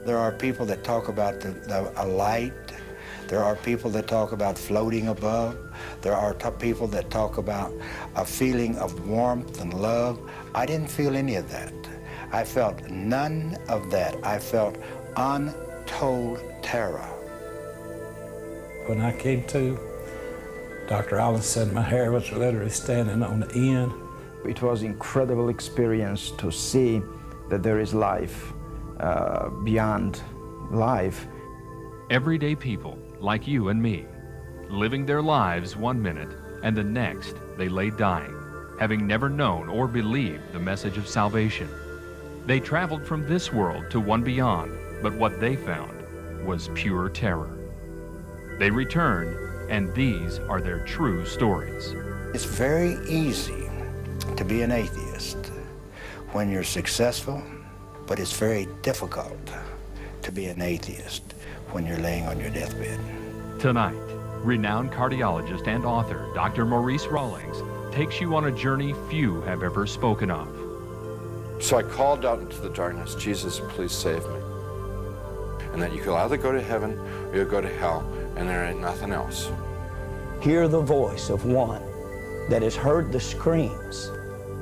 There are people that talk about a light. There are people that talk about floating above. There are people that talk about a feeling of warmth and love. I didn't feel any of that. I felt none of that. I felt untold terror. When I came to, Dr. Allen said my hair was literally standing on the end. It was an incredible experience to see that there is life beyond life. Everyday people like you and me, living their lives one minute and the next they lay dying, having never known or believed the message of salvation. They traveled from this world to one beyond, but what they found was pure terror. They returned, and these are their true stories. It's very easy to be an atheist when you're successful, but it's very difficult to be an atheist when you're laying on your deathbed. Tonight, renowned cardiologist and author Dr. Maurice Rawlings takes you on a journey few have ever spoken of. So I called out into the darkness, Jesus, please save me. And that you could either go to heaven or you'll go to hell, and there ain't nothing else. Hear the voice of one that has heard the screams.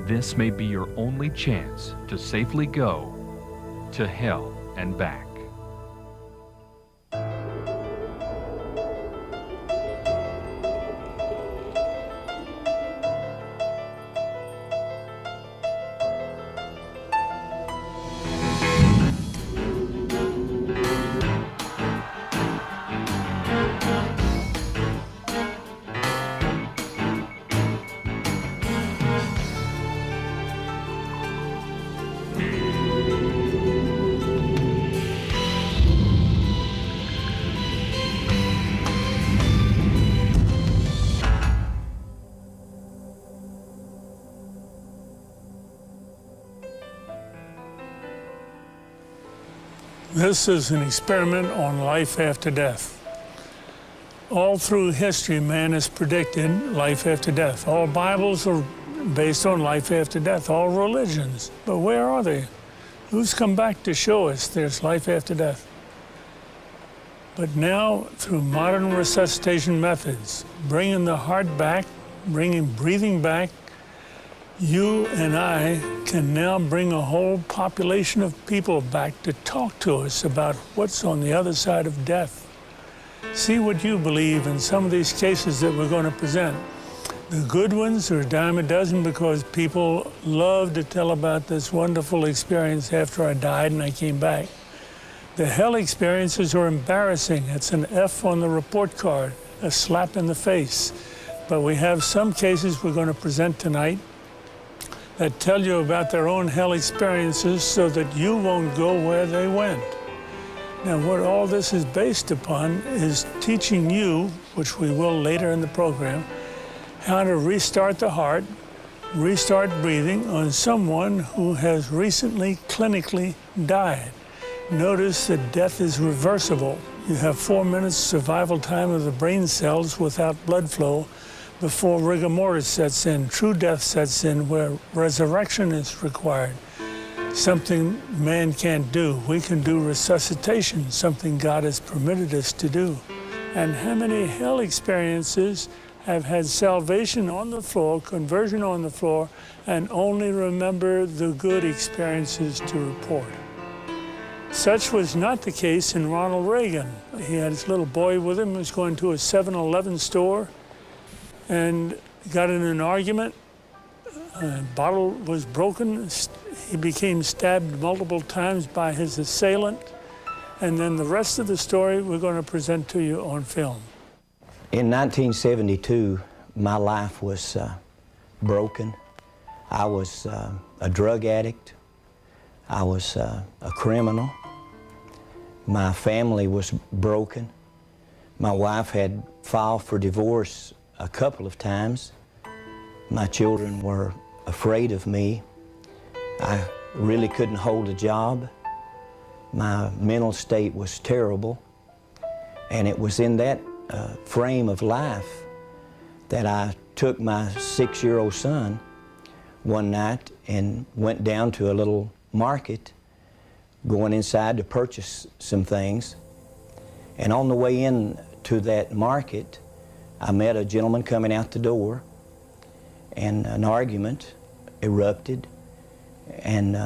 This may be your only chance to safely go to hell and back. This is an experiment on life after death. All through history, man has predicted life after death. All Bibles are based on life after death, all religions. But where are they? Who's come back to show us there's life after death? But now, through modern resuscitation methods, bringing the heart back, bringing breathing back, you and I can now bring a whole population of people back to talk to us about what's on the other side of death. See what you believe in some of these cases that we're going to present. The good ones are a dime a dozen because people love to tell about this wonderful experience after I died and I came back. The hell experiences are embarrassing. It's an F on the report card, a slap in the face. But we have some cases we're going to present tonight that tell you about their own hell experiences so that you won't go where they went. Now, what all this is based upon is teaching you, which we will later in the program, how to restart the heart, restart breathing on someone who has recently clinically died. Notice that death is reversible. You have 4 minutes survival time of the brain cells without blood flow before rigor mortis sets in, true death sets in, where resurrection is required. Something man can't do. We can do resuscitation, something God has permitted us to do. And how many hell experiences have had salvation on the floor, conversion on the floor, and only remember the good experiences to report? Such was not the case in Ronald Reagan. He had his little boy with him, was going to a 7-Eleven store, and got in an argument. A bottle was broken. He became stabbed multiple times by his assailant. And then the rest of the story we're going to present to you on film. In 1972, my life was broken. I was a drug addict. I was a criminal. My family was broken. My wife had filed for divorce a couple of times. My children were afraid of me. I really couldn't hold a job. My mental state was terrible. And it was in that frame of life that I took my 6-year-old son one night and went down to a little market going inside to purchase some things. And on the way in to that market, I met a gentleman coming out the door, and an argument erupted. And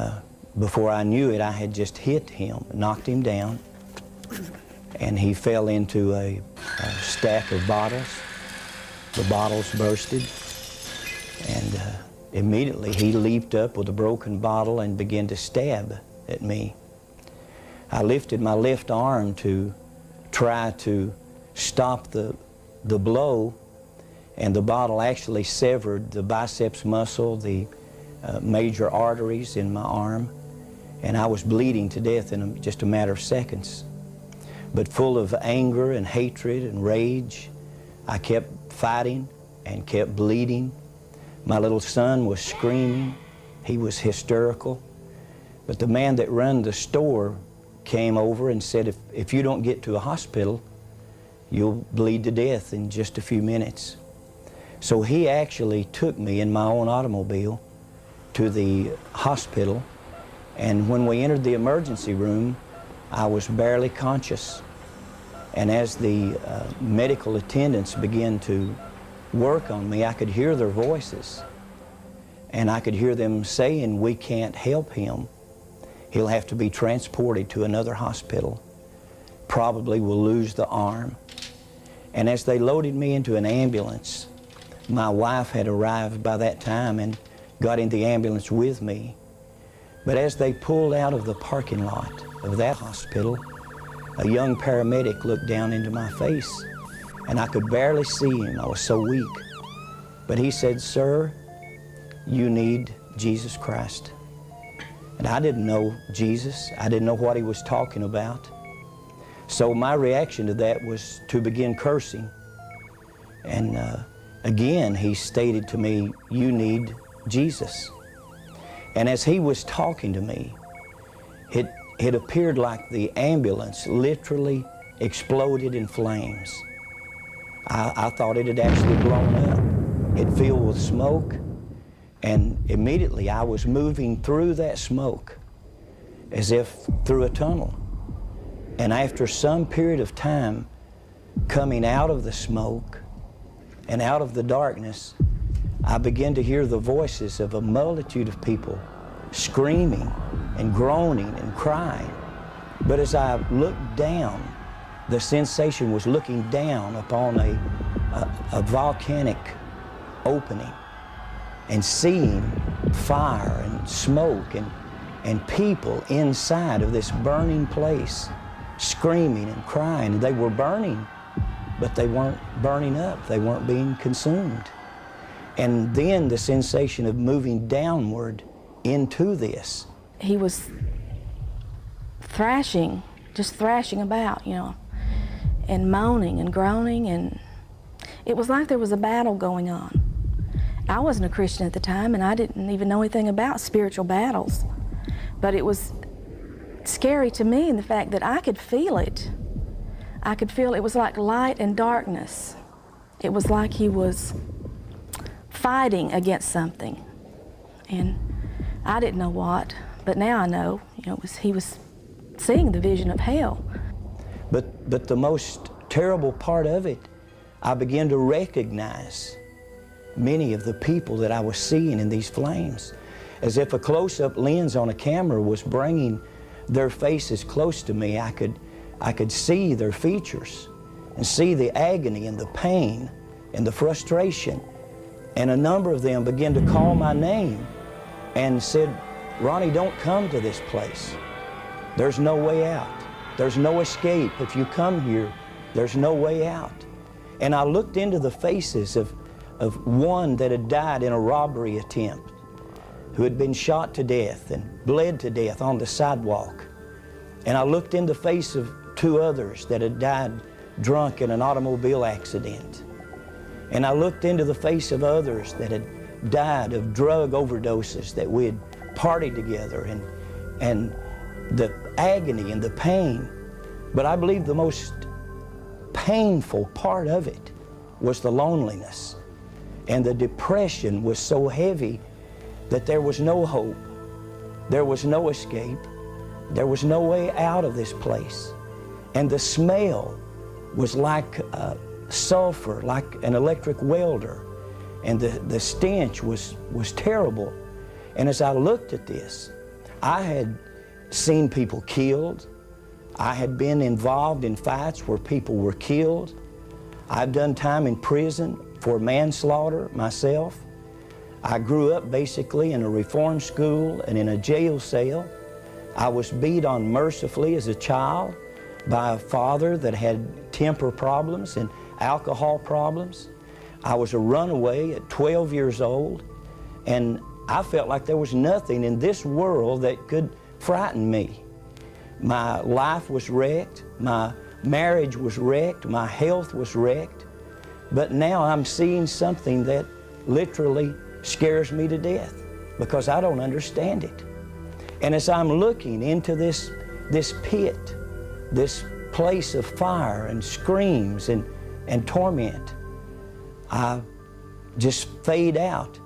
before I knew it, I had just hit him, knocked him down, and he fell into a stack of bottles. The bottles bursted, and immediately he leaped up with a broken bottle and began to stab at me. I lifted my left arm to try to stop the blow, and the bottle actually severed the biceps muscle, the major arteries in my arm, and I was bleeding to death in just a matter of seconds. But full of anger and hatred and rage, I kept fighting and kept bleeding. My little son was screaming. He was hysterical. But the man that ran the store came over and said, if you don't get to a hospital, you'll bleed to death in just a few minutes. So he actually took me in my own automobile to the hospital, and when we entered the emergency room, I was barely conscious. And as the medical attendants began to work on me, I could hear their voices, and I could hear them saying, "We can't help him. He'll have to be transported to another hospital. Probably will lose the arm." And as they loaded me into an ambulance, my wife had arrived by that time and got in the ambulance with me. But as they pulled out of the parking lot of that hospital, a young paramedic looked down into my face, and I could barely see him. I was so weak. But he said, "Sir, you need Jesus Christ." And I didn't know Jesus. I didn't know what he was talking about. So my reaction to that was to begin cursing. And again, he stated to me, "You need Jesus." And as he was talking to me, it appeared like the ambulance literally exploded in flames. I thought it had actually blown up. It filled with smoke, and immediately I was moving through that smoke as if through a tunnel. And after some period of time coming out of the smoke and out of the darkness, I began to hear the voices of a multitude of people screaming and groaning and crying. But as I looked down, the sensation was looking down upon a volcanic opening and seeing fire and smoke and people inside of this burning place screaming and crying. They were burning, but they weren't burning up. They weren't being consumed. And then the sensation of moving downward into this. He was thrashing, just thrashing about, you know, and moaning and groaning, and it was like there was a battle going on. I wasn't a Christian at the time, and I didn't even know anything about spiritual battles. But it was scary to me in the fact that I could feel it. I could feel it was like light and darkness. It was like he was fighting against something. And I didn't know what, but now I know, you know, he was seeing the vision of hell. But the most terrible part of it, I began to recognize many of the people that I was seeing in these flames, as if a close-up lens on a camera was bringing their faces close to me. I could see their features and see the agony and the pain and the frustration. And a number of them began to call my name and said, "Ronnie, don't come to this place. There's no way out. There's no escape. If you come here, there's no way out." And I looked into the faces of one that had died in a robbery attempt, who had been shot to death and bled to death on the sidewalk. And I looked in the face of two others that had died drunk in an automobile accident. And I looked into the face of others that had died of drug overdoses that we had partied together, and the agony and the pain. But I believe the most painful part of it was the loneliness. And the depression was so heavy that there was no hope. There was no escape. There was no way out of this place. And the smell was like sulfur, like an electric welder. And the stench was terrible. And as I looked at this, I had seen people killed. I had been involved in fights where people were killed. I've done time in prison for manslaughter myself. I grew up basically in a reform school and in a jail cell. I was beat on mercifully as a child by a father that had temper problems and alcohol problems. I was a runaway at 12 years old, and I felt like there was nothing in this world that could frighten me. My life was wrecked, my marriage was wrecked, my health was wrecked, but now I'm seeing something that literally scares me to death because I don't understand it. And as I'm looking into this pit, this place of fire and screams and torment, I just fade out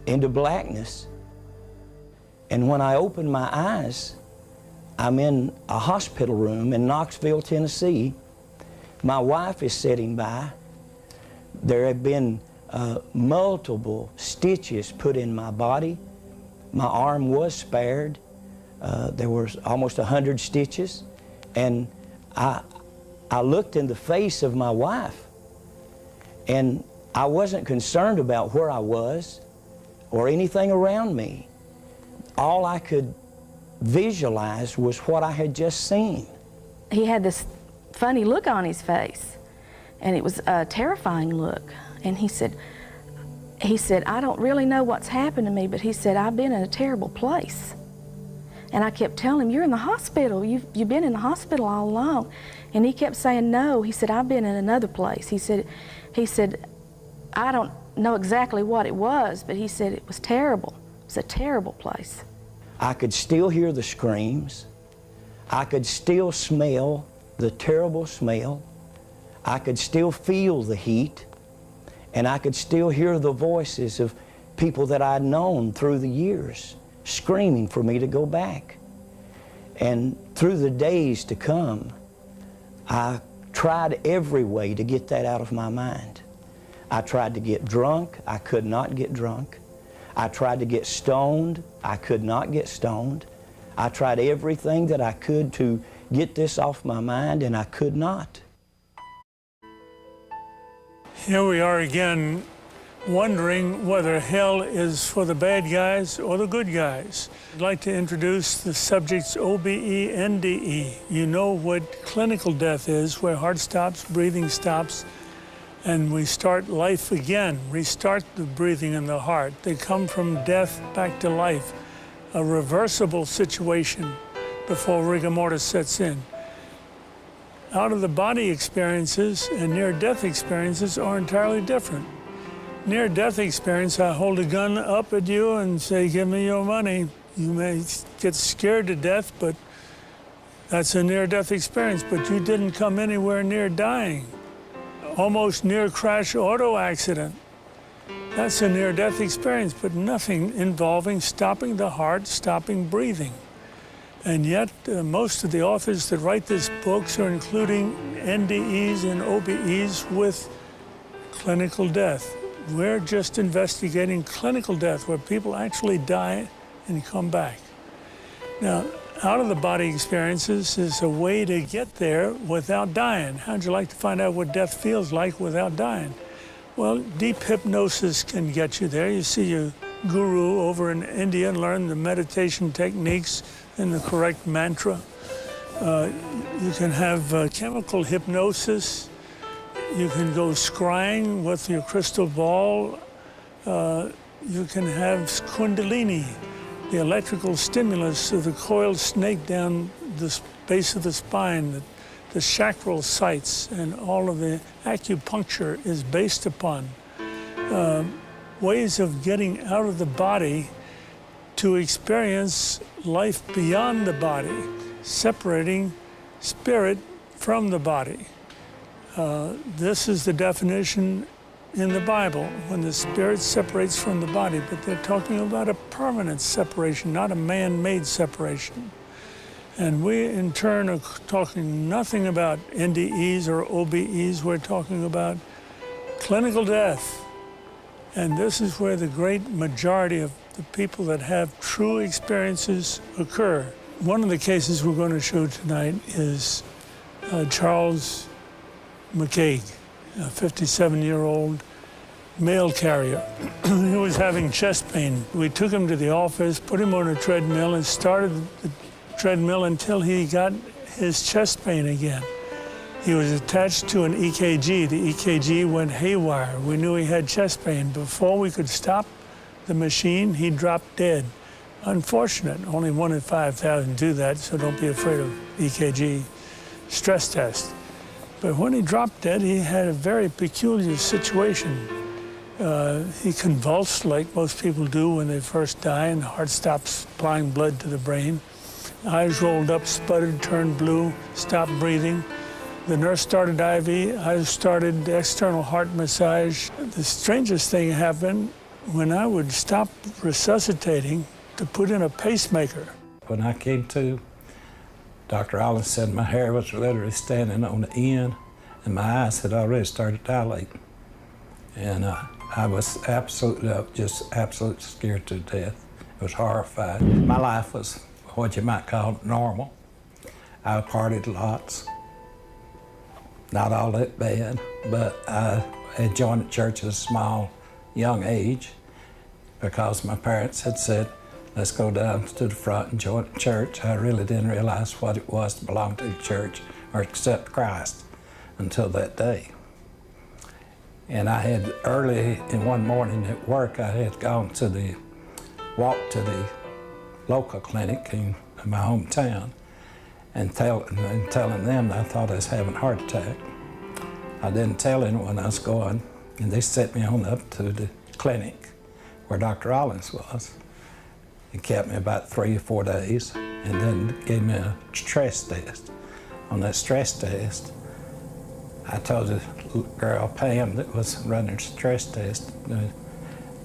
into blackness. And when I open my eyes, I'm in a hospital room in Knoxville, Tennessee. My wife is sitting by. There have been multiple stitches put in my body. My arm was spared. There was almost 100 stitches. And I looked in the face of my wife, and I wasn't concerned about where I was or anything around me. All I could visualize was what I had just seen. He had this funny look on his face, and it was a terrifying look. And he said, I don't really know what's happened to me, but he said, I've been in a terrible place. And I kept telling him, you're in the hospital. You've been in the hospital all along. And he kept saying, no. He said, I've been in another place. He said, I don't know exactly what it was, but he said it was terrible. It was a terrible place. I could still hear the screams. I could still smell the terrible smell. I could still feel the heat. And I could still hear the voices of people that I'd known through the years screaming for me to go back. And through the days to come, I tried every way to get that out of my mind. I tried to get drunk. I could not get drunk. I tried to get stoned. I could not get stoned. I tried everything that I could to get this off my mind, and I could not. Here we are again, wondering whether hell is for the bad guys or the good guys. I'd like to introduce the subjects OBE, NDE. You know what clinical death is, where heart stops, breathing stops, and we start life again, restart the breathing and the heart. They come from death back to life, a reversible situation before rigor mortis sets in. Out-of-the-body experiences and near-death experiences are entirely different. Near-death experience, I hold a gun up at you and say, give me your money. You may get scared to death, but that's a near-death experience, but you didn't come anywhere near dying. Almost near-crash auto accident. That's a near-death experience, but nothing involving stopping the heart, stopping breathing. And yet, most of the authors that write these books are including NDEs and OBEs with clinical death. We're just investigating clinical death, where people actually die and come back. Now, out-of-the-body experiences is a way to get there without dying. How'd you like to find out what death feels like without dying? Well, deep hypnosis can get you there. You see a guru over in India and learn the meditation techniques and the correct mantra. You can have chemical hypnosis. You can go scrying with your crystal ball. You can have kundalini, the electrical stimulus of the coiled snake down the base of the spine, the chakral sites, and all of the acupuncture is based upon ways of getting out of the body to experience life beyond the body, separating spirit from the body. This is the definition in the Bible, when the spirit separates from the body, but they're talking about a permanent separation, not a man-made separation. And we, in turn, are talking nothing about NDEs or OBEs. We're talking about clinical death. And this is where the great majority of the people that have true experiences occur. One of the cases we're going to show tonight is Charles McCaig, a 57-year-old mail carrier. He was having chest pain. We took him to the office, put him on a treadmill, and started the treadmill until he got his chest pain again. He was attached to an EKG. The EKG went haywire. We knew he had chest pain. Before we could stop the machine, he dropped dead. Unfortunate, only 1 in 5,000 do that, so don't be afraid of EKG stress test. But when he dropped dead, he had a very peculiar situation. He convulsed like most people do when they first die, and the heart stops supplying blood to the brain. Eyes rolled up, sputtered, turned blue, stopped breathing. The nurse started IV, I started external heart massage. The strangest thing happened when I would stop resuscitating to put in a pacemaker. When I came to, Dr. Allen said my hair was literally standing on the end and my eyes had already started dilating. And I was absolutely scared to death. I was horrified. My life was what you might call normal. I partied lots. Not all that bad, but I had joined the church at a small, young age because my parents had said, let's go down to the front and join the church. I really didn't realize what it was to belong to the church or accept Christ until that day. And I had early in one morning at work, I had gone to walk to the local clinic in my hometown and telling them that I thought I was having a heart attack. I didn't tell anyone I was going, and they sent me on up to the clinic where Dr. Rollins was. He kept me about 3 or 4 days and then gave me a stress test. On that stress test, I told the girl, Pam, that was running the stress test,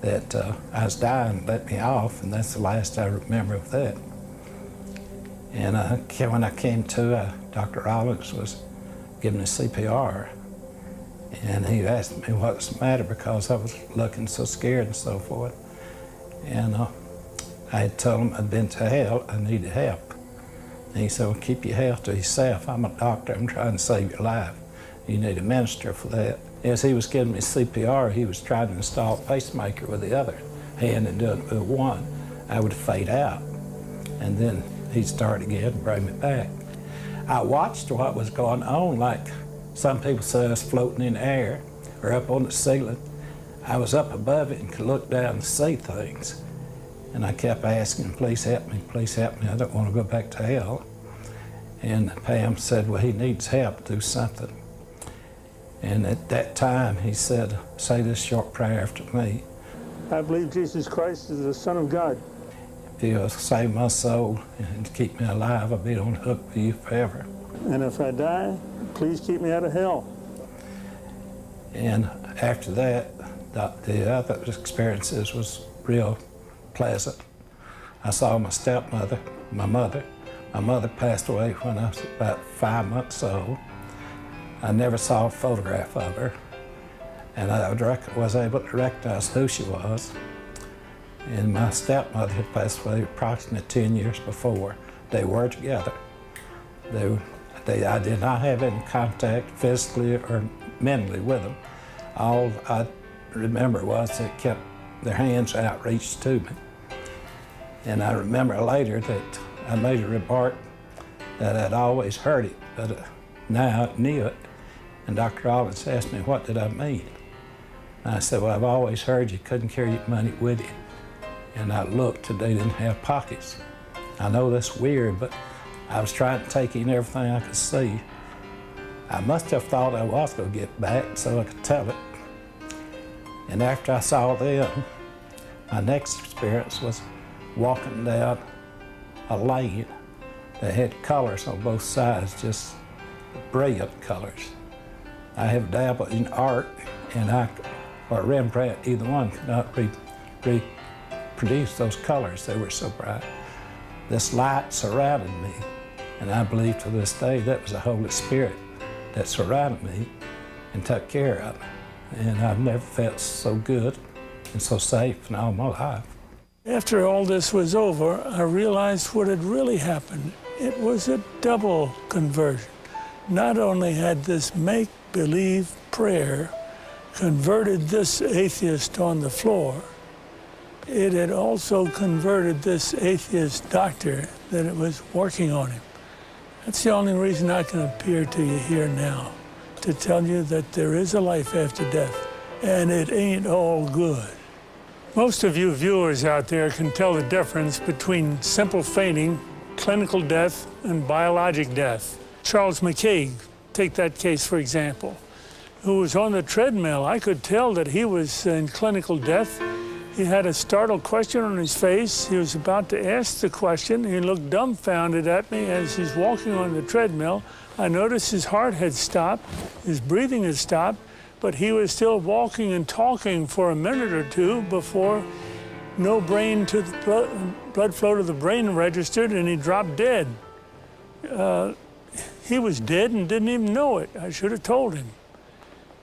that I was dying, let me off, and that's the last I remember of that. And when I came to, Dr. Rollins was giving me CPR, and he asked me what was the matter because I was looking so scared and so forth. And I had told him I'd been to hell, I needed help. And he said, well, keep your health to yourself. I'm a doctor, I'm trying to save your life. You need a minister for that. As he was giving me CPR, he was trying to install a pacemaker with the other hand and doing it with one. I would fade out, and then he'd start again and bring me back. I watched what was going on, like some people say I was floating in the air or up on the ceiling. I was up above it and could look down and see things. And I kept asking, please help me, I don't want to go back to hell. And Pam said, well, he needs help, do something. And at that time, he said, say this short prayer after me. I believe Jesus Christ is the Son of God. If you'll save my soul and keep me alive, I'll be on the hook for you forever. And if I die, please keep me out of hell. And after that, the other experiences was real pleasant. I saw my stepmother, my mother. My mother passed away when I was about 5 months old. I never saw a photograph of her, and I was able to recognize who she was. And my stepmother had passed away approximately 10 years before. They were together. I did not have any contact physically or mentally with them. All I remember was they kept their hands outreached to me. And I remember later that I made a remark that I'd always heard it, but now I knew it. And Dr. Rollins asked me, what did I mean? And I said, well, I've always heard you couldn't carry your money with you. And I looked and they didn't have pockets. I know that's weird, but I was trying to take in everything I could see. I must have thought I was going to get back so I could tell it. And after I saw them, my next experience was walking down a lane that had colors on both sides, just brilliant colors. I have dabbled in art, and or Rembrandt, either one could not reproduce those colors. They were so bright. This light surrounded me, And I believe to this day that was the Holy Spirit that surrounded me and took care of me. And I've never felt so good and so safe in all my life. After all this was over, I realized what had really happened. It was a double conversion. Not only had this make-believe prayer converted this atheist on the floor, it had also converted this atheist doctor that it was working on him. That's the only reason I can appear to you here now, to tell you that there is a life after death, and it ain't all good. Most of you viewers out there can tell the difference between simple fainting, clinical death, and biologic death. Charles McCaig, take that case for example, who was on the treadmill. I could tell that he was in clinical death. He had a startled question on his face. He was about to ask the question. He looked dumbfounded at me as he's walking on the treadmill. I noticed his heart had stopped, his breathing had stopped, but he was still walking and talking for a minute or two before no brain to the blood flow to the brain registered, and he dropped dead. He was dead and didn't even know it. I should have told him.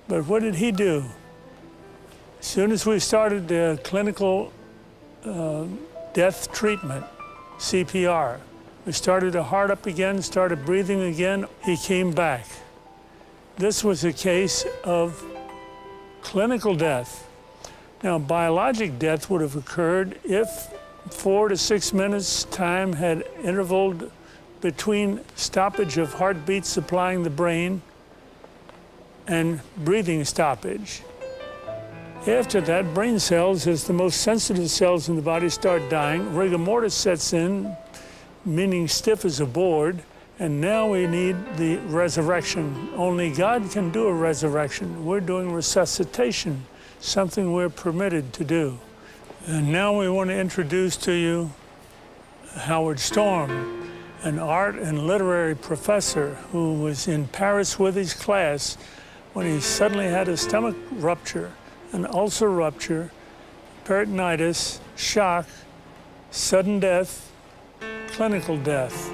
But what did he do? As soon as we started the clinical death treatment, CPR, we started the heart up again, started breathing again, he came back. This was a case of clinical death. Now, biologic death would have occurred if 4 to 6 minutes time had intervaled between stoppage of heartbeat supplying the brain and breathing stoppage. After that, brain cells, as the most sensitive cells in the body, start dying. Rigor mortis sets in, meaning stiff as a board, and now we need the resurrection. Only God can do a resurrection. We're doing resuscitation, something we're permitted to do. And now we want to introduce to you Howard Storm, an art and literary professor who was in Paris with his class when he suddenly had a stomach rupture, an ulcer rupture, peritonitis, shock, sudden death, clinical death,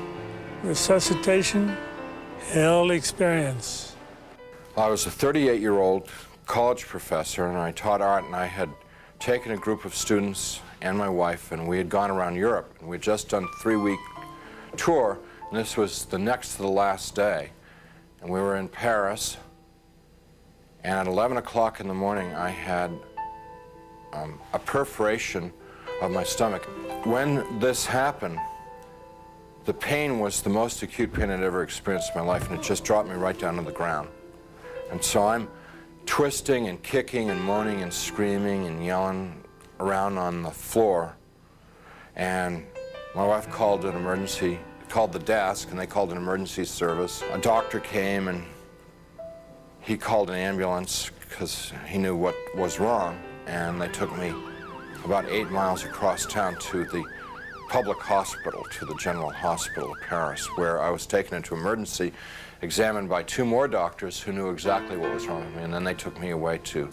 resuscitation, hell experience. I was a 38-year-old college professor, and I taught art, and I had taken a group of students and my wife, and we had gone around Europe, and we had just done a 3-week tour, and this was the next to the last day. And we were in Paris, and at 11 o'clock in the morning, I had a perforation of my stomach. When this happened, the pain was the most acute pain I'd ever experienced in my life, and it just dropped me right down to the ground. And so I'm twisting and kicking and moaning and screaming and yelling around on the floor. And my wife called an emergency, called the desk, and they called an emergency service. A doctor came, and he called an ambulance because he knew what was wrong, and they took me about 8 miles across town to the public hospital, to the General Hospital of Paris, where I was taken into emergency, examined by 2 more doctors who knew exactly what was wrong with me, and then they took me away to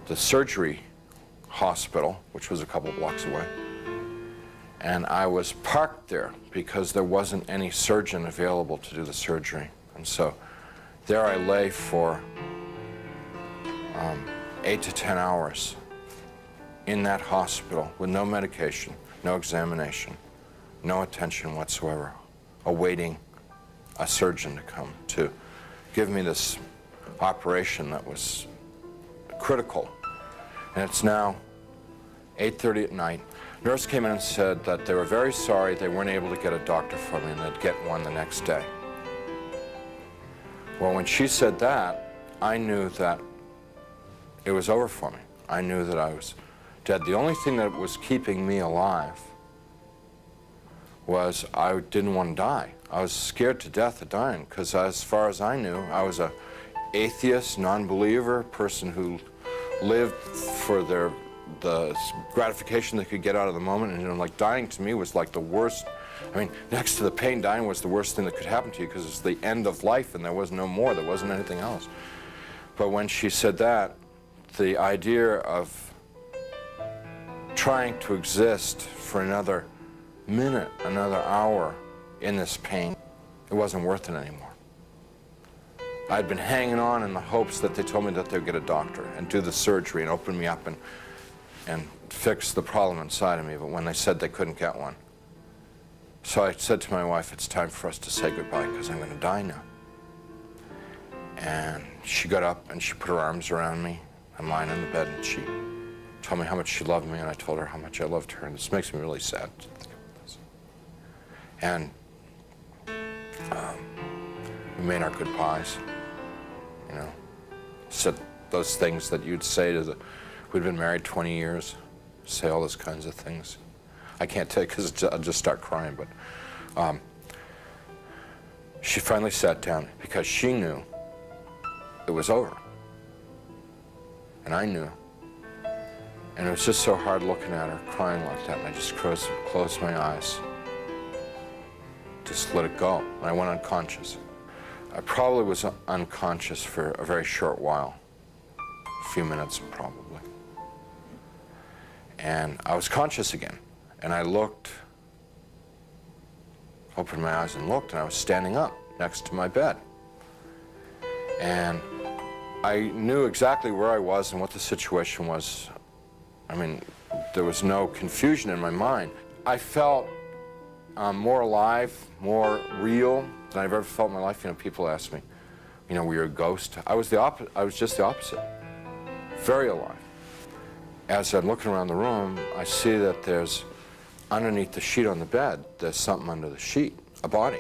the surgery hospital, which was a couple blocks away. And I was parked there because there wasn't any surgeon available to do the surgery. And so there I lay for 8 to 10 hours in that hospital with no medication, no examination, no attention whatsoever, awaiting a surgeon to come to give me this operation that was critical. And it's now 8:30 at night. Nurse came in and said that they were very sorry they weren't able to get a doctor for me and they'd get one the next day. Well, when she said that, I knew that it was over for me. I knew that I was dead. The only thing that was keeping me alive was I didn't want to die. I was scared to death of dying because as far as I knew, I was an atheist, non-believer, person who lived for the gratification they could get out of the moment. And you know, like dying to me was like the worst. I mean, next to the pain, dying was the worst thing that could happen to you because it's the end of life and there was no more, there wasn't anything else. But when she said that, the idea of trying to exist for another minute, another hour in this pain, it wasn't worth it anymore. I'd been hanging on in the hopes that they told me that they'd get a doctor and do the surgery and open me up and fix the problem inside of me, but when they said they couldn't get one. So I said to my wife, it's time for us to say goodbye because I'm going to die now. And she got up and she put her arms around me. I'm lying in the bed and she told me how much she loved me, and I told her how much I loved her, and this makes me really sad to think about this. And we made our goodbyes, you know, said those things that you'd say to we'd been married 20 years, say all those kinds of things. I can't tell you because I'll just start crying, but she finally sat down because she knew it was over. And I knew. And it was just so hard looking at her, crying like that, and I just closed my eyes. Just let it go. And I went unconscious. I probably was unconscious for a very short while. A few minutes, probably. And I was conscious again. And I looked, opened my eyes and looked, and I was standing up next to my bed. And I knew exactly where I was and what the situation was. I mean, there was no confusion in my mind. I felt more alive, more real than I've ever felt in my life. You know, people ask me, you know, were you a ghost? I was just the opposite. Very alive. As I'm looking around the room, I see that there's, underneath the sheet on the bed, there's something under the sheet, a body.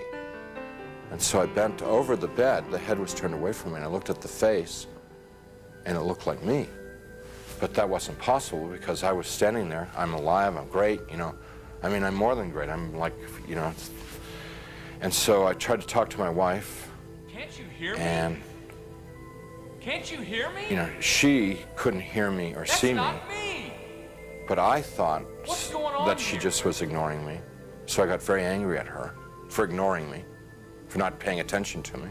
And so I bent over the bed, the head was turned away from me, and I looked at the face, and it looked like me. But that wasn't possible because I was standing there. I'm alive, I'm great, you know. I mean, I'm more than great. I'm like, you know. And so I tried to talk to my wife. Can't you hear me? And, can't you hear me? you know, she couldn't hear me or see me. That's not me. But I thought What's going on that she here? just was ignoring me. So I got very angry at her for ignoring me, for not paying attention to me.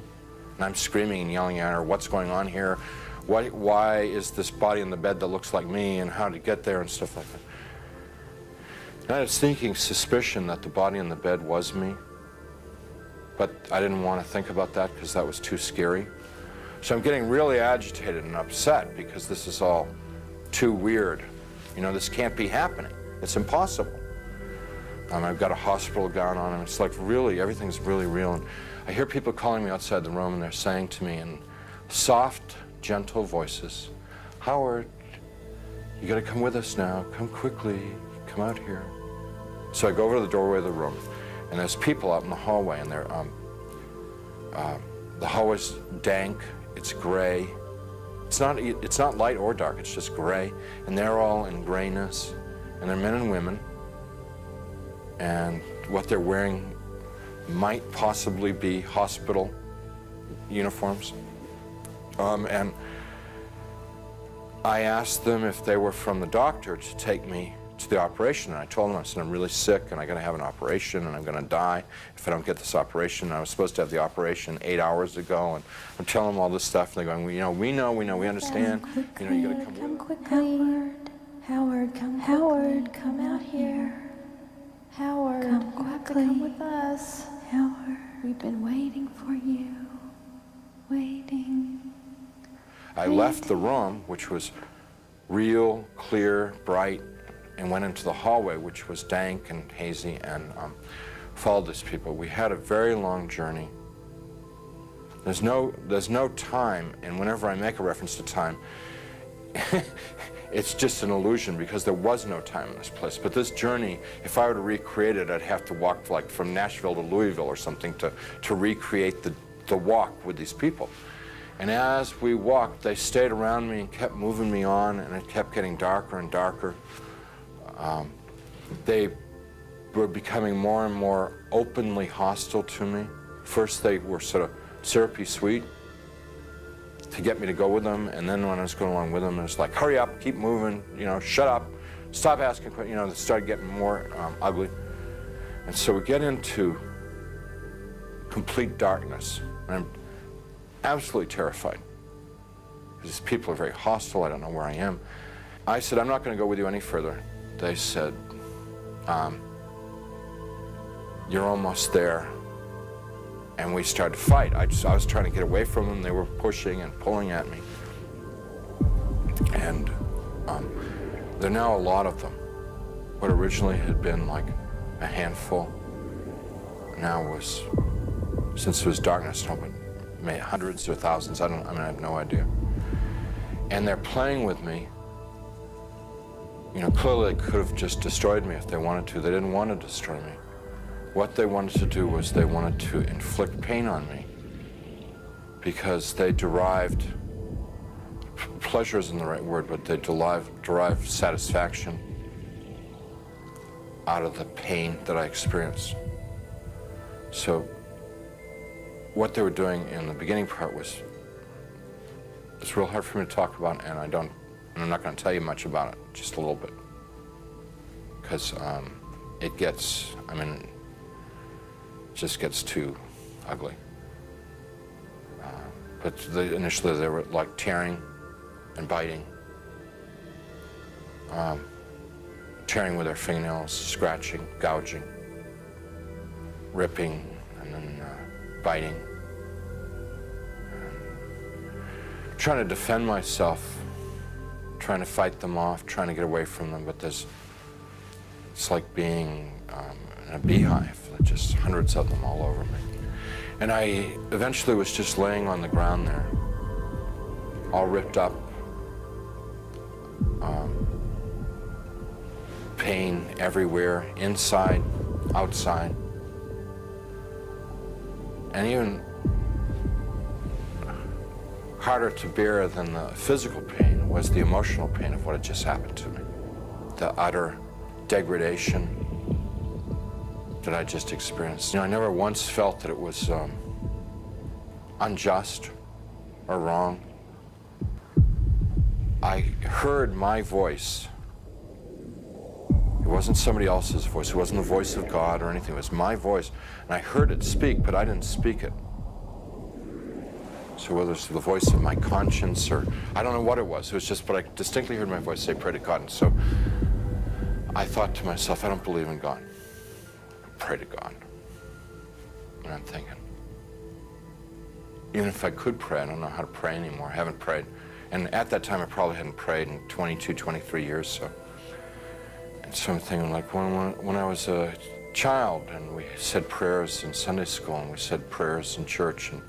And I'm screaming and yelling at her, what's going on here? Why is this body in the bed that looks like me, and how to get there and stuff like that. And I had a sneaking suspicion that the body in the bed was me, but I didn't want to think about that because that was too scary. So I'm getting really agitated and upset because this is all too weird. You know, this can't be happening. It's impossible. I've got a hospital gown on, and it's like really, everything's really real. And I hear people calling me outside the room, and they're saying to me in soft, gentle voices, Howard, you gotta come with us now. Come quickly, come out here. So I go over to the doorway of the room, and there's people out in the hallway, and they're, the hallway's dank, it's gray. It's not light or dark, it's just gray, and they're all in grayness, and they're men and women, and what they're wearing might possibly be hospital uniforms. And I asked them if they were from the doctor to take me to the operation, and I told them, I said, I'm really sick and I gotta have an operation and I'm gonna die if I don't get this operation. I was supposed to have the operation 8 hours ago, and I'm telling them all this stuff, and they're going, well, we know, we understand. You know, you gotta come quickly. Howard, come out here. Howard, come quickly. Come with us. Howard, we've been waiting for you. Waiting. I left the room, which was real, clear, bright, and went into the hallway, which was dank and hazy, and followed these people. We had a very long journey. There's no time, and whenever I make a reference to time, it's just an illusion because there was no time in this place. But this journey, if I were to recreate it, I'd have to walk like from Nashville to Louisville or something to recreate the walk with these people. And as we walked, they stayed around me and kept moving me on, and it kept getting darker and darker. They were becoming more and more openly hostile to me. First they were sort of syrupy sweet to get me to go with them, and then when I was going along with them, it was like, hurry up, keep moving, you know, shut up, stop asking questions, you know, they started getting more ugly. And so we get into complete darkness, and I'm absolutely terrified. These people are very hostile, I don't know where I am. I said, I'm not going to go with you any further. They said, you're almost there. And we started to fight. I was trying to get away from them. They were pushing and pulling at me. And there are now a lot of them. What originally had been like a handful, now was, since it was darkness, maybe hundreds or thousands. I have no idea. And they're playing with me. You know, clearly they could have just destroyed me if they wanted to. They didn't want to destroy me. What they wanted to do was they wanted to inflict pain on me, because they derived, pleasure isn't the right word, but they derived satisfaction out of the pain that I experienced. So what they were doing in the beginning part was, it's real hard for me to talk about, and I'm not going to tell you much about it, just a little bit, because it gets, it just gets too ugly. But initially they were like tearing and biting, tearing with their fingernails, scratching, gouging, ripping, and then biting. Trying to defend myself, trying to fight them off, trying to get away from them, but it's like being in a beehive, just hundreds of them all over me. And I eventually was just laying on the ground there, all ripped up, pain everywhere, inside, outside, and even harder to bear than the physical pain was the emotional pain of what had just happened to me. The utter degradation that I just experienced. You know, I never once felt that it was unjust or wrong. I heard my voice. It wasn't somebody else's voice. It wasn't the voice of God or anything. It was my voice. And I heard it speak, but I didn't speak it. So whether it's the voice of my conscience or, I don't know what it was. It was just, but I distinctly heard my voice say, pray to God. And so I thought to myself, I don't believe in God. Pray to God. And I'm thinking, even if I could pray, I don't know how to pray anymore. I haven't prayed. And at that time, I probably hadn't prayed in 22, 23 years. So I'm thinking, like, when I was a child and we said prayers in Sunday school and we said prayers in church, and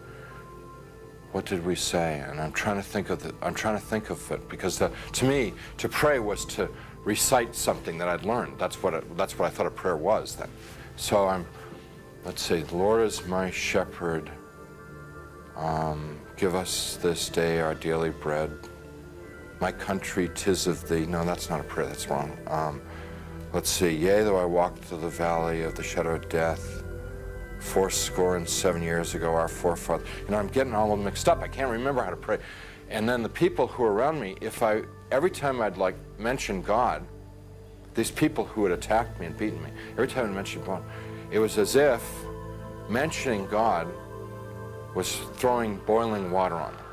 what did we say? And I'm trying to think of it, because to me, to pray was to recite something that I'd learned. That's what I thought a prayer was then. So let's say, the Lord is my shepherd. Give us this day our daily bread. My country, 'tis of thee. No, that's not a prayer, that's wrong. Let's see, yea, though I walk through the valley of the shadow of death, fourscore and 7 years ago, our forefathers. You know, I'm getting all mixed up. I can't remember how to pray. And then the people who were around me, every time I'd like mention God, these people who had attacked me and beaten me, every time I mentioned God, it was as if mentioning God was throwing boiling water on them.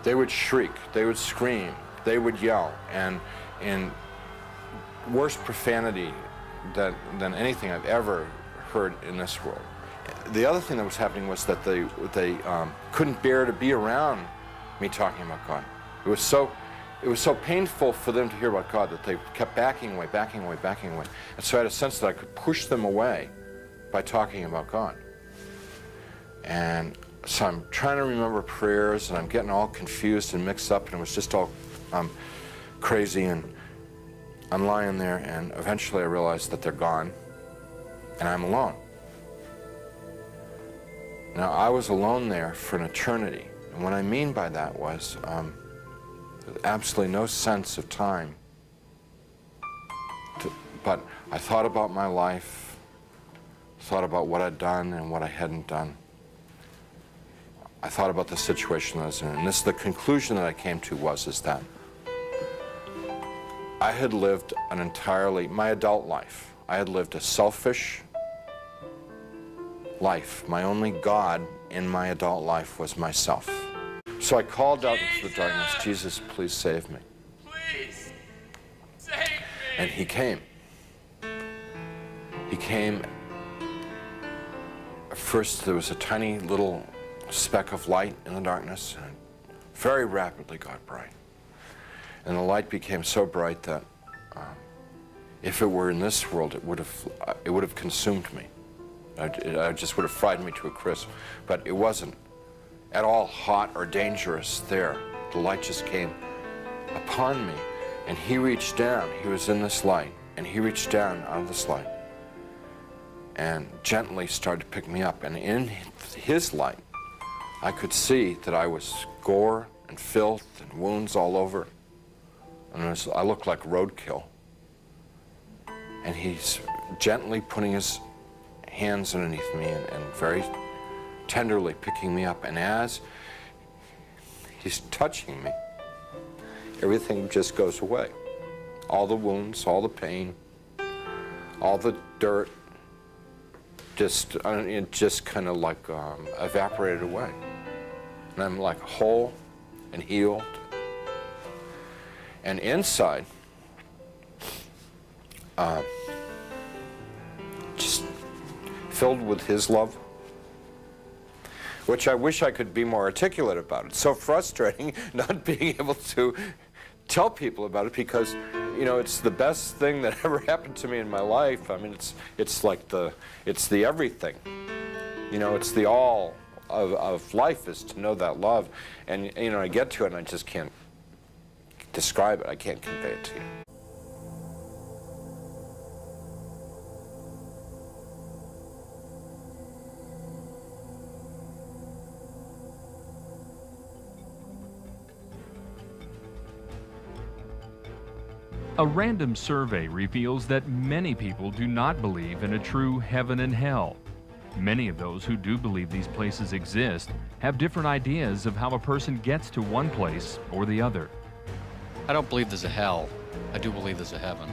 They would shriek, they would scream, they would yell, and in worse profanity than anything I've ever heard in this world. The other thing that was happening was that they couldn't bear to be around me talking about God. It was so painful for them to hear about God that they kept backing away, backing away, backing away. And so I had a sense that I could push them away by talking about God. And so I'm trying to remember prayers, and I'm getting all confused and mixed up, and it was just all crazy. And I'm lying there, and eventually I realized that they're gone, and I'm alone. Now, I was alone there for an eternity, and what I mean by that was absolutely no sense of time. But I thought about my life, thought about what I'd done and what I hadn't done. I thought about the situation I was in, and the conclusion that I came to is that I had lived my adult life, I had lived a selfish life. My only God in my adult life was myself. So I called out into the darkness, Jesus, please save me. Please, save me. And he came. He came first there was a tiny little speck of light in the darkness, and it very rapidly got bright. And the light became so bright that if it were in this world, it would have consumed me. It just would have fried me to a crisp. But it wasn't at all hot or dangerous there. The light just came upon me, and he reached down. He was in this light, and he reached down out of this light and gently started to pick me up. And in his light, I could see that I was gore and filth and wounds all over. And I looked like roadkill. And he's gently putting his hands underneath me and very tenderly picking me up. And as he's touching me, everything just goes away. All the wounds, all the pain, all the dirt, it just kind of like evaporated away. And I'm like whole and healed. And inside, just filled with his love, which I wish I could be more articulate about. It's so frustrating not being able to tell people about it, because, you know, it's the best thing that ever happened to me in my life. I mean, it's like it's the everything. You know, it's the all of life is to know that love. And, you know, I get to it and I just can't describe it. I can't convey it to you. A random survey reveals that many people do not believe in a true heaven and hell. Many of those who do believe these places exist have different ideas of how a person gets to one place or the other. I don't believe there's a hell. I do believe there's a heaven.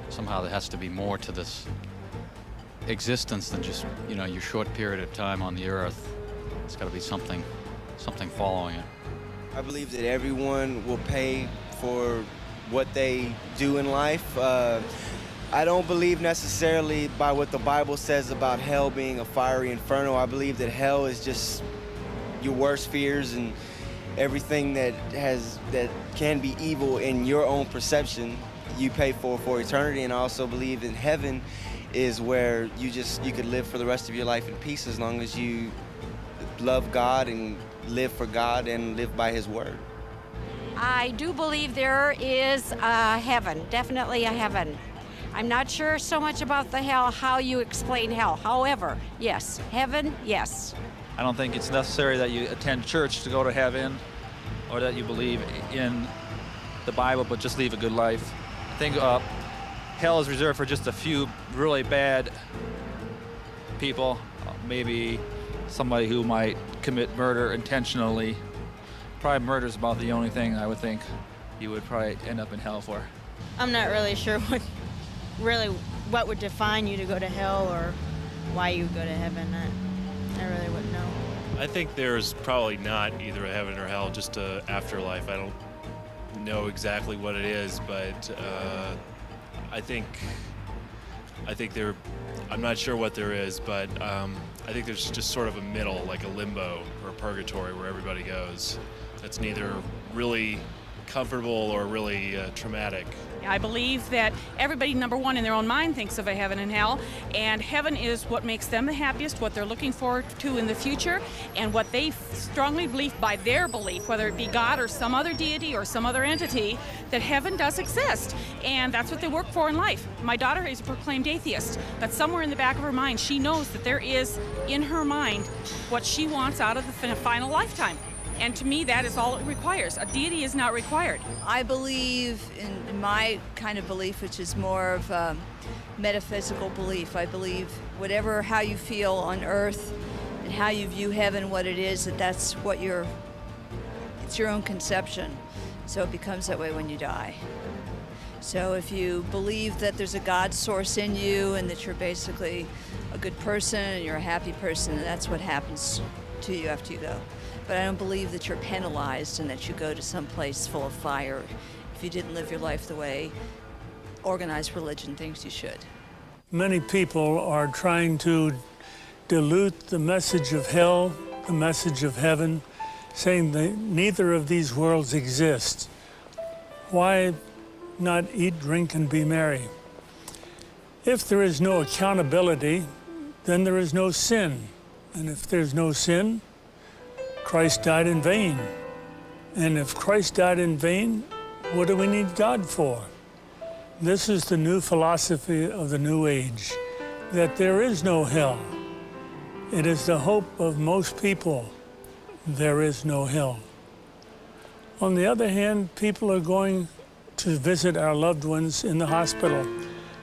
Somehow there has to be more to this existence than just, you know, your short period of time on the earth. It's got to be something following it. I believe that everyone will pay for what they do in life. I don't believe necessarily by what the Bible says about hell being a fiery inferno. I believe that hell is just your worst fears and everything that can be evil in your own perception, you pay for eternity. And I also believe in heaven is where you could live for the rest of your life in peace, as long as you love God and live for God and live by His word. I do believe there is a heaven, definitely a heaven. I'm not sure so much about the hell, how you explain hell. However, yes, heaven, yes. I don't think it's necessary that you attend church to go to heaven, or that you believe in the Bible but just live a good life. I think hell is reserved for just a few really bad people, maybe somebody who might commit murder intentionally. Probably murder is about the only thing I would think you would probably end up in hell for. I'm not really sure what would define you to go to hell or why you would go to heaven. I really wouldn't know. I think there's probably not either a heaven or hell, just an afterlife. I don't know exactly what it is, but I think I'm not sure what there is, but I think there's just sort of a middle, like a limbo or a purgatory where everybody goes. That's neither really comfortable or really traumatic. I believe that everybody, number one, in their own mind thinks of a heaven and hell, and heaven is what makes them the happiest, what they're looking forward to in the future, and what they strongly believe by their belief, whether it be God or some other deity or some other entity, that heaven does exist, and that's what they work for in life. My daughter is a proclaimed atheist, but somewhere in the back of her mind, she knows that there is, in her mind, what she wants out of the final lifetime. And to me, that is all it requires. A deity is not required. I believe in my kind of belief, which is more of a metaphysical belief. I believe how you feel on earth and how you view heaven, what it is, it's your own conception. So it becomes that way when you die. So if you believe that there's a God source in you and that you're basically a good person and you're a happy person, that's what happens to you after you go. But I don't believe that you're penalized and that you go to some place full of fire if you didn't live your life the way organized religion thinks you should. Many people are trying to dilute the message of hell, the message of heaven, saying that neither of these worlds exist. Why not eat, drink, and be merry? If there is no accountability, then there is no sin. And if there's no sin, Christ died in vain. And if Christ died in vain, what do we need God for? This is the new philosophy of the New Age, that there is no hell. It is the hope of most people. There is no hell. On the other hand, people are going to visit our loved ones in the hospital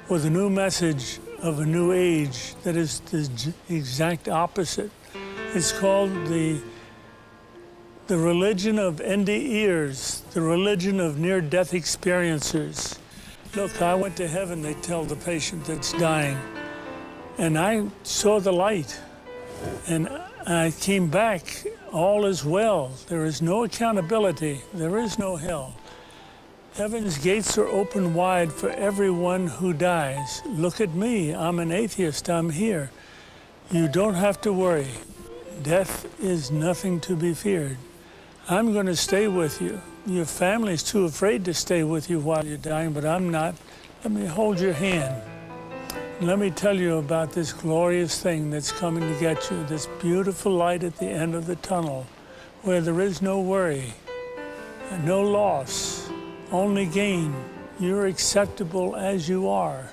with a new message of a new age that is the exact opposite. It's called the religion of NDEers, the religion of near-death experiencers. Look, I went to heaven, they tell the patient that's dying, and I saw the light, and I came back, all is well. There is no accountability, there is no hell. Heaven's gates are open wide for everyone who dies. Look at me, I'm an atheist, I'm here. You don't have to worry. Death is nothing to be feared. I'm going to stay with you. Your family's too afraid to stay with you while you're dying, but I'm not. Let me hold your hand. Let me tell you about this glorious thing that's coming to get you, this beautiful light at the end of the tunnel, where there is no worry, no loss, only gain. You're acceptable as you are.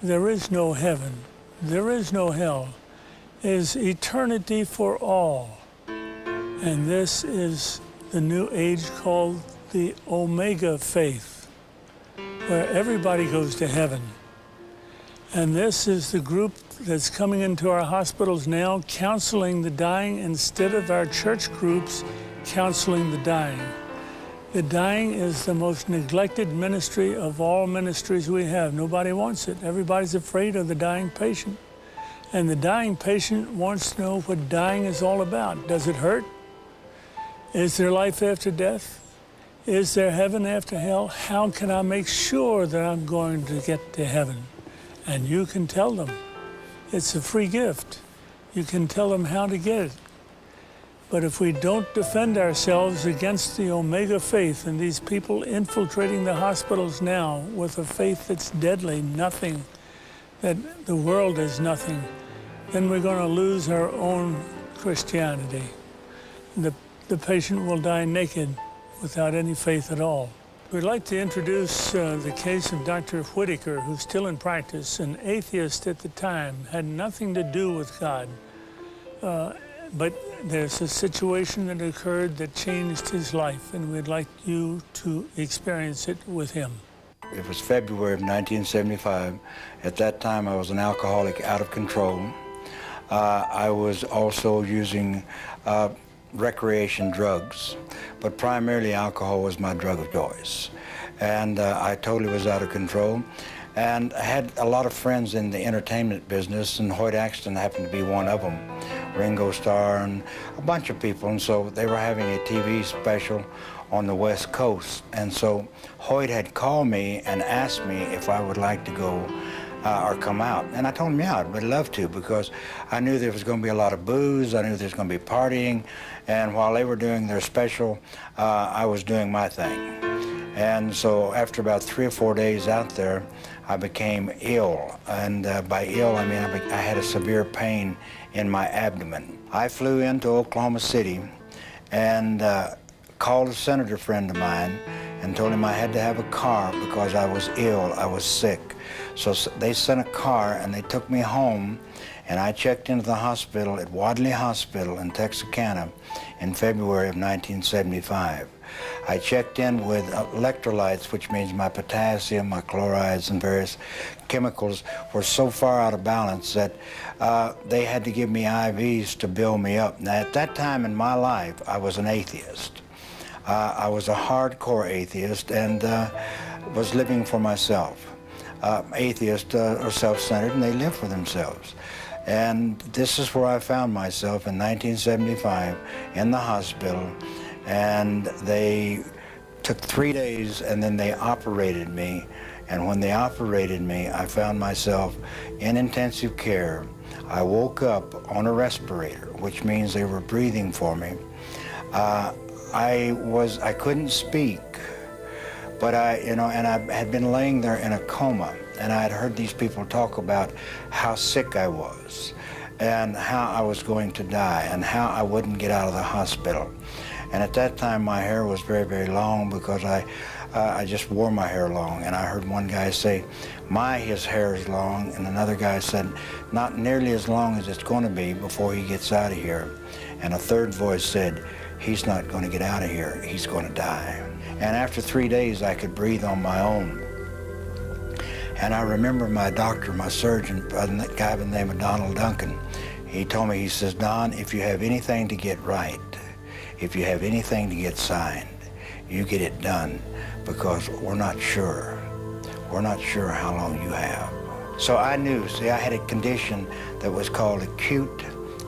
There is no heaven. There is no hell. It is eternity for all. And this is the new age called the Omega faith, where everybody goes to heaven. And this is the group that's coming into our hospitals now, counseling the dying instead of our church groups counseling the dying. The dying is the most neglected ministry of all ministries we have. Nobody wants it. Everybody's afraid of the dying patient. And the dying patient wants to know what dying is all about. Does it hurt? Is there life after death? Is there heaven after hell? How can I make sure that I'm going to get to heaven? And you can tell them. It's a free gift. You can tell them how to get it. But if we don't defend ourselves against the Omega faith and these people infiltrating the hospitals now with a faith that's deadly, nothing, that the world is nothing, then we're going to lose our own Christianity. The patient will die naked without any faith at all. We'd like to introduce the case of Dr. Whitaker, who's still in practice, an atheist at the time, had nothing to do with God. But there's a situation that occurred that changed his life, and we'd like you to experience it with him. It was February of 1975. At that time, I was an alcoholic out of control. I was also using recreation drugs, but primarily alcohol was my drug of choice. And I totally was out of control. And I had a lot of friends in the entertainment business, and Hoyt Axton happened to be one of them, Ringo Starr and a bunch of people. And so they were having a TV special on the West Coast. And so Hoyt had called me and asked me if I would like to go or come out. And I told him, yeah, I would love to, because I knew there was going to be a lot of booze, I knew there was going to be partying, and while they were doing their special, I was doing my thing. And so after about 3 or 4 days out there, I became ill. And by ill, I mean I had a severe pain in my abdomen. I flew into Oklahoma City and called a senator friend of mine and told him I had to have a car because I was ill, I was sick. So they sent a car and they took me home, and I checked into the hospital at Wadley Hospital in Texarkana in February of 1975. I checked in with electrolytes, which means my potassium, my chlorides, and various chemicals were so far out of balance that they had to give me IVs to build me up. Now, at that time in my life, I was an atheist. I was a hardcore atheist and was living for myself. Atheists are self-centered, and they live for themselves. And this is where I found myself in 1975 in the hospital, and they took 3 days and then they operated me And when they operated me, I found myself in intensive care. I woke up on a respirator, which means they were breathing for me. I couldn't speak, but I had been laying there in a coma, and I had heard these people talk about how sick I was and how I was going to die and how I wouldn't get out of the hospital. And at that time, my hair was very, very long because I just wore my hair long. And I heard one guy say, his hair is long, and another guy said, not nearly as long as it's going to be before he gets out of here. And a third voice said, he's not going to get out of here, he's going to die. And after 3 days, I could breathe on my own. And I remember my doctor, my surgeon, a guy by the name of Donald Duncan, he told me, he says, Don, if you have anything to get right, if you have anything to get signed, you get it done, because we're not sure. We're not sure how long you have. So I knew, see, I had a condition that was called acute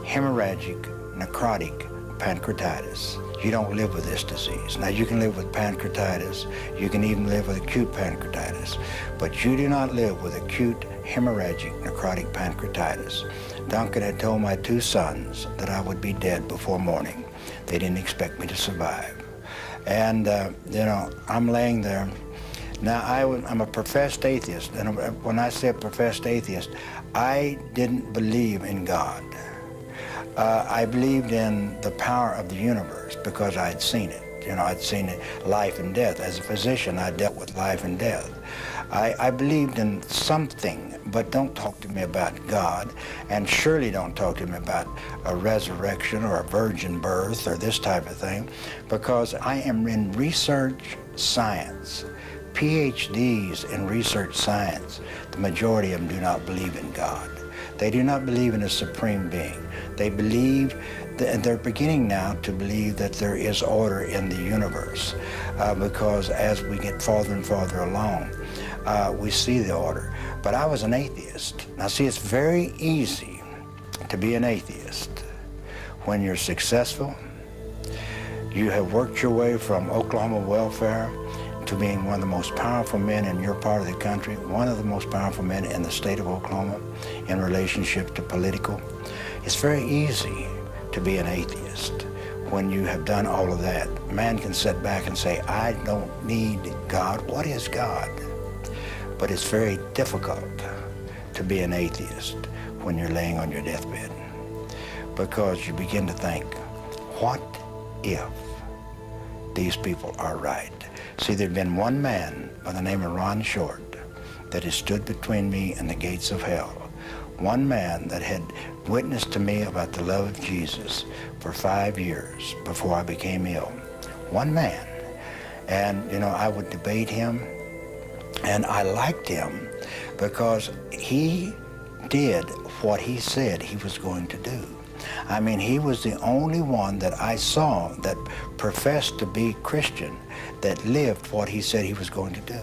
hemorrhagic necrotic pancreatitis. You don't live with this disease. Now, you can live with pancreatitis. You can even live with acute pancreatitis. But you do not live with acute hemorrhagic necrotic pancreatitis. Duncan had told my 2 sons that I would be dead before morning. They didn't expect me to survive. And, you know, I'm laying there. Now, I'm a professed atheist. And when I say a professed atheist, I didn't believe in God. I believed in the power of the universe because I had seen it. You know, I'd seen it, life and death. As a physician, I dealt with life and death. I believed in something, but don't talk to me about God, and surely don't talk to me about a resurrection or a virgin birth or this type of thing, because I am in research science. PhDs in research science, the majority of them do not believe in God. They do not believe in a supreme being. They believe, and they're beginning now to believe that there is order in the universe, because as we get farther and farther along, we see the order. But I was an atheist. Now see, it's very easy to be an atheist when you're successful. You have worked your way from Oklahoma welfare to being one of the most powerful men in your part of the country, one of the most powerful men in the state of Oklahoma in relationship to political. It's very easy to be an atheist when you have done all of that. Man can sit back and say, I don't need God. What is God? But it's very difficult to be an atheist when you're laying on your deathbed, because you begin to think, what if these people are right? See, there'd been one man by the name of Ron Short that had stood between me and the gates of hell. One man that had witnessed to me about the love of Jesus for 5 years before I became ill. One man. And, you know, I would debate him, and I liked him because he did what he said he was going to do. I mean, he was the only one that I saw that professed to be Christian, that lived what he said he was going to do.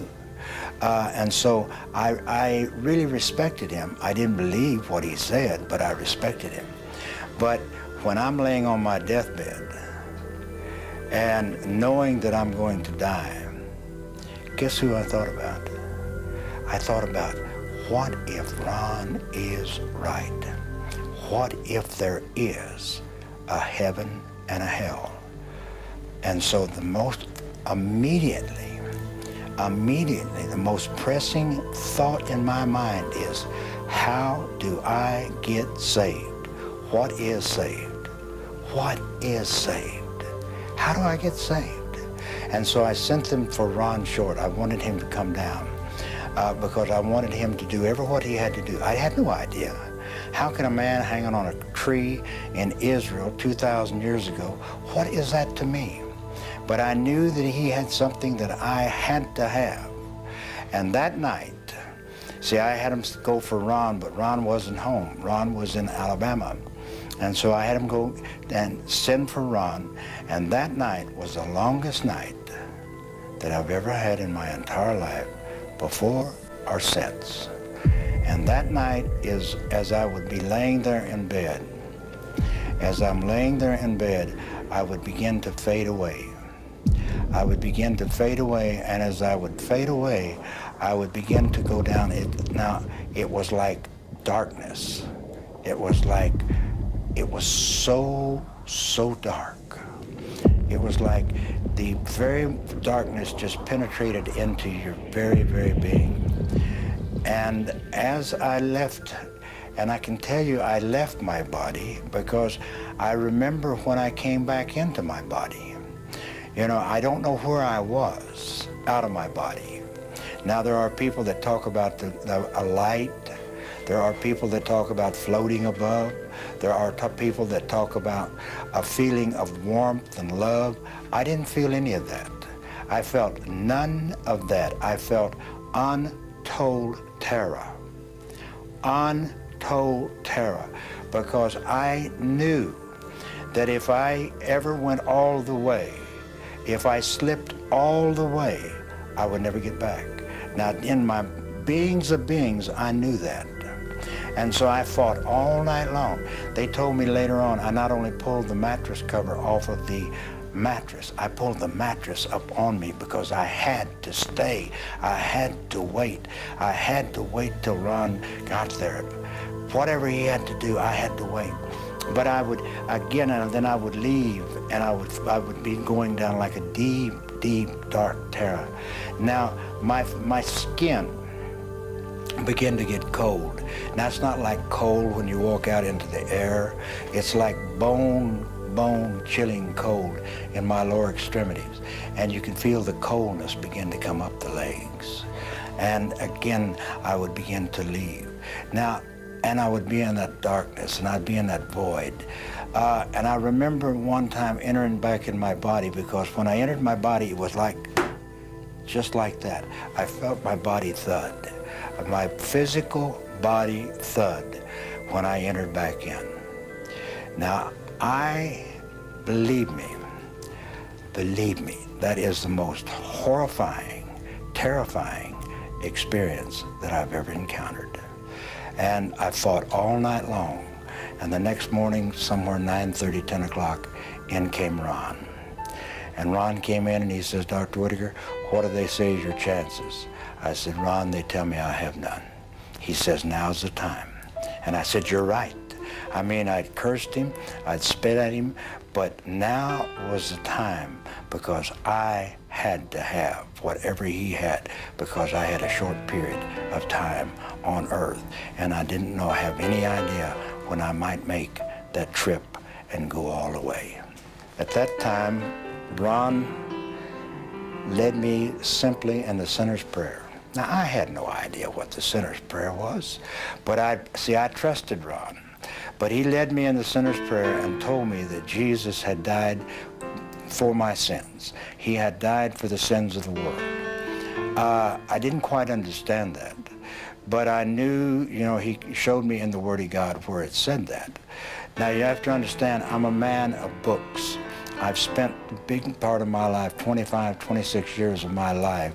And so I really respected him. I didn't believe what he said, but I respected him. But when I'm laying on my deathbed and knowing that I'm going to die, guess who I thought about? I thought about, what if Ron is right? What if there is a heaven and a hell? And so the most immediately, the most pressing thought in my mind is, how do I get saved? What is saved? What is saved? How do I get saved? And so I sent them for Ron Short. I wanted him to come down because I wanted him to do what he had to do. I had no idea. How can a man hanging on a tree in Israel 2,000 years ago, what is that to me? But I knew that he had something that I had to have. And that night, see, I had him go for Ron, but Ron wasn't home. Ron was in Alabama. And so I had him go and send for Ron. And that night was the longest night that I've ever had in my entire life, before or since. And that night is, as I would be laying there in bed, as I'm laying there in bed, I would begin to fade away. I would begin to fade away, and as I would fade away, I would begin to go down. Now, it was like darkness. It was so dark. It was like the very darkness just penetrated into your very, very being. And as I left, and I can tell you I left my body because I remember when I came back into my body. You know, I don't know where I was out of my body. Now, there are people that talk about a light. There are people that talk about floating above. There are people that talk about a feeling of warmth and love. I didn't feel any of that. I felt none of that. I felt untold terror. Untold terror, because I knew that if I ever went all the way, if I slipped all the way, I would never get back. Now, in my beings of beings, I knew that. And so I fought all night long. They told me later on, I not only pulled the mattress cover off of the mattress, I pulled the mattress up on me because I had to stay. I had to wait. I had to wait till Ron got there. Whatever he had to do, I had to wait. But I would, again, and then I would leave, and I would be going down like a deep, deep, dark terror. Now, my skin began to get cold. Now, it's not like cold when you walk out into the air. It's like bone chilling cold in my lower extremities. And you can feel the coldness begin to come up the legs. And again, I would begin to leave. Now, and I would be in that darkness, and I'd be in that void. And I remember one time entering back in my body, because when I entered my body, it was like, just like that. I felt my body thud. My physical body thud when I entered back in. Now, believe me, that is the most horrifying, terrifying experience that I've ever encountered. And I fought all night long. And the next morning, somewhere 9:30, 10 o'clock, in came Ron. And Ron came in and he says, Dr. Whitaker, what do they say is your chances? I said, Ron, they tell me I have none. He says, now's the time. And I said, you're right. I mean, I'd cursed him, I'd spit at him, but now was the time, because I had to have whatever he had, because I had a short period of time on earth, and I didn't have any idea when I might make that trip and go all the way. At that time, Ron led me simply in the sinner's prayer. Now, I had no idea what the sinner's prayer was, but I trusted Ron. But he led me in the sinner's prayer and told me that Jesus had died for my sins. He had died for the sins of the world. I didn't quite understand that, but I knew, he showed me in the Word of God where it said that. Now, you have to understand, I'm a man of books. I've spent a big part of my life, 25, 26 years of my life,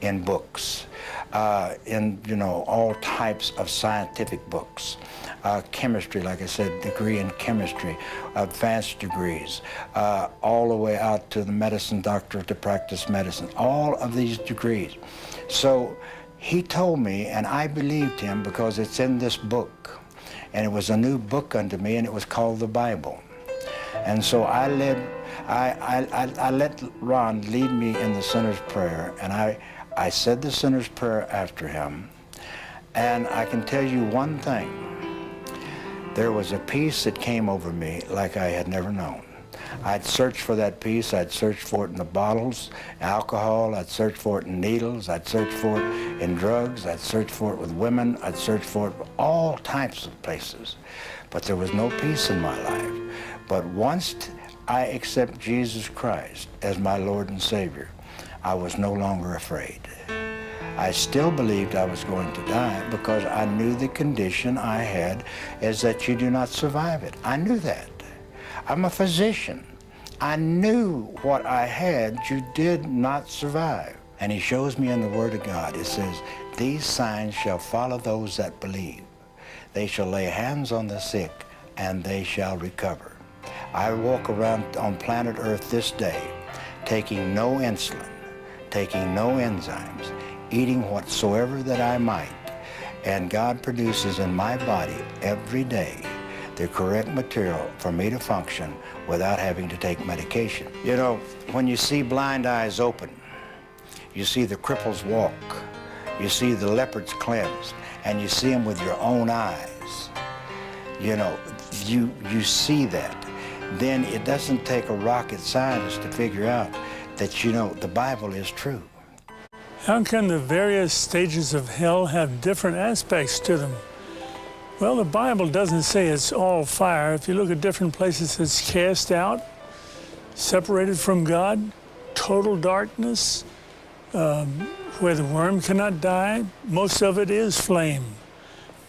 in books, in all types of scientific books. Chemistry, like I said, degree in chemistry, advanced degrees, all the way out to the medicine doctor to practice medicine, all of these degrees. So he told me, and I believed him because it's in this book, and it was a new book unto me, and it was called the Bible. And so I let Ron lead me in the sinner's prayer, and I said the sinner's prayer after him. And I can tell you one thing. There was a peace that came over me like I had never known. I'd search for that peace. I'd search for it in the bottles, alcohol. I'd search for it in needles. I'd search for it in drugs. I'd search for it with women. I'd search for it all types of places. But there was no peace in my life. But once I accept Jesus Christ as my Lord and Savior, I was no longer afraid. I still believed I was going to die because I knew the condition I had is that you do not survive it. I knew that. I'm a physician. I knew what I had, you did not survive. And he shows me in the Word of God, it says, these signs shall follow those that believe. They shall lay hands on the sick, and they shall recover. I walk around on planet Earth this day taking no insulin, taking no enzymes, eating whatsoever that I might, and God produces in my body every day the correct material for me to function without having to take medication. You know, when you see blind eyes open, you see the cripples walk, you see the leopards cleansed, and you see them with your own eyes. You know, you see that. Then it doesn't take a rocket scientist to figure out that, you know, the Bible is true. How can the various stages of hell have different aspects to them? Well, the Bible doesn't say it's all fire. If you look at different places, it's cast out, separated from God, total darkness, where the worm cannot die. Most of it is flame.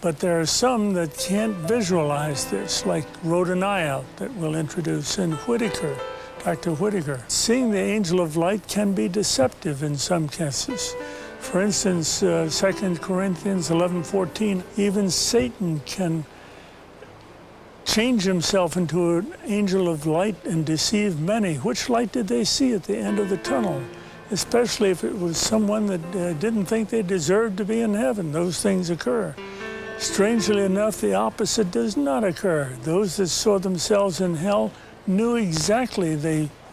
But there are some that can't visualize this, like Rhoda Nile that we'll introduce, and Whitaker, Dr. Whitaker. Seeing the angel of light can be deceptive in some cases. For instance, 2 Corinthians 11:14, even Satan can change himself into an angel of light and deceive many. Which light did they see at the end of the tunnel? Especially if it was someone that didn't think they deserved to be in heaven. Those things occur. Strangely enough, the opposite does not occur. Those that saw themselves in hell knew exactly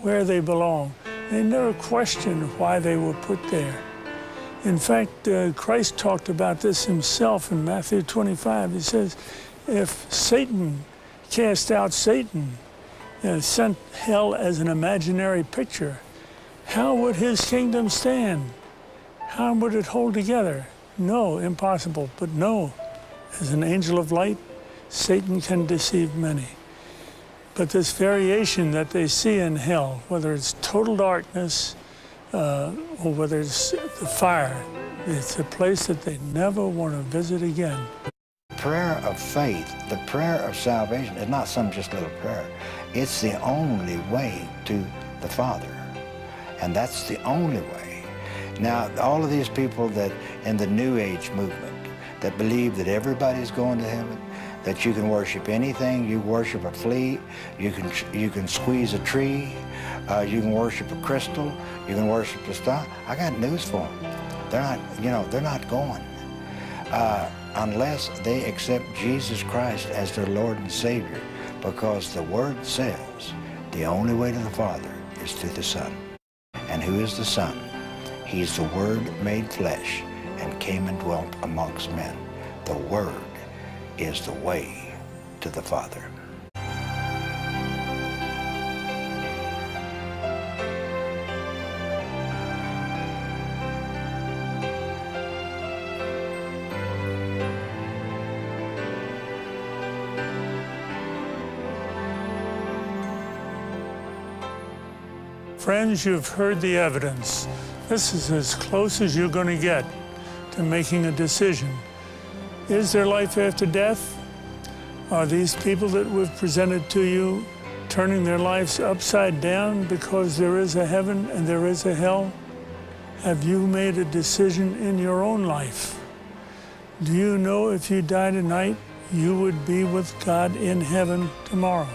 where they belong. They never questioned why they were put there. In fact, Christ talked about this himself in Matthew 25. He says, if Satan cast out Satan, sent hell as an imaginary picture, how would his kingdom stand? How would it hold together? No, impossible. But no, as an angel of light, Satan can deceive many. But this variation that they see in hell, whether it's total darkness or whether it's the fire, it's a place that they never want to visit again. Prayer of faith, the prayer of salvation is not some just little prayer. It's the only way to the Father. And that's the only way. Now, all of these people that in the New Age movement that believe that everybody's going to heaven, that you can worship anything, you worship a flea, you can squeeze a tree, you can worship a crystal, you can worship a star. I got news for them. They're not, you know, they're not going unless they accept Jesus Christ as their Lord and Savior, because the Word says the only way to the Father is through the Son. And who is the Son? He's the Word made flesh and came and dwelt amongst men. The Word is the way to the Father. Friends, you've heard the evidence. This is as close as you're going to get to making a decision. Is there life after death? Are these people that we've presented to you turning their lives upside down because there is a heaven and there is a hell? Have you made a decision in your own life? Do you know if you die tonight, you would be with God in heaven tomorrow?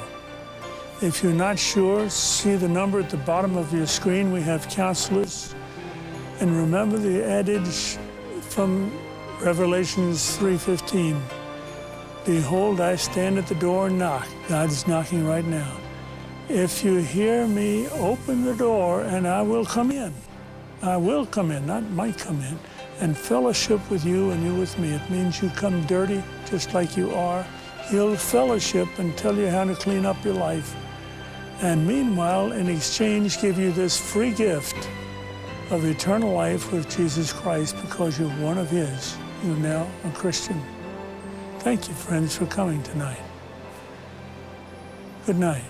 If you're not sure, see the number at the bottom of your screen. We have counselors. And remember the adage from Revelations 3:15. Behold, I stand at the door and knock. God's knocking right now. If you hear me, open the door and I will come in. I will come in, not might come in, and fellowship with you and you with me. It means you come dirty just like you are. He'll fellowship and tell you how to clean up your life. And meanwhile, in exchange, give you this free gift of eternal life with Jesus Christ because you're one of His. You're now a Christian. Thank you, friends, for coming tonight. Good night.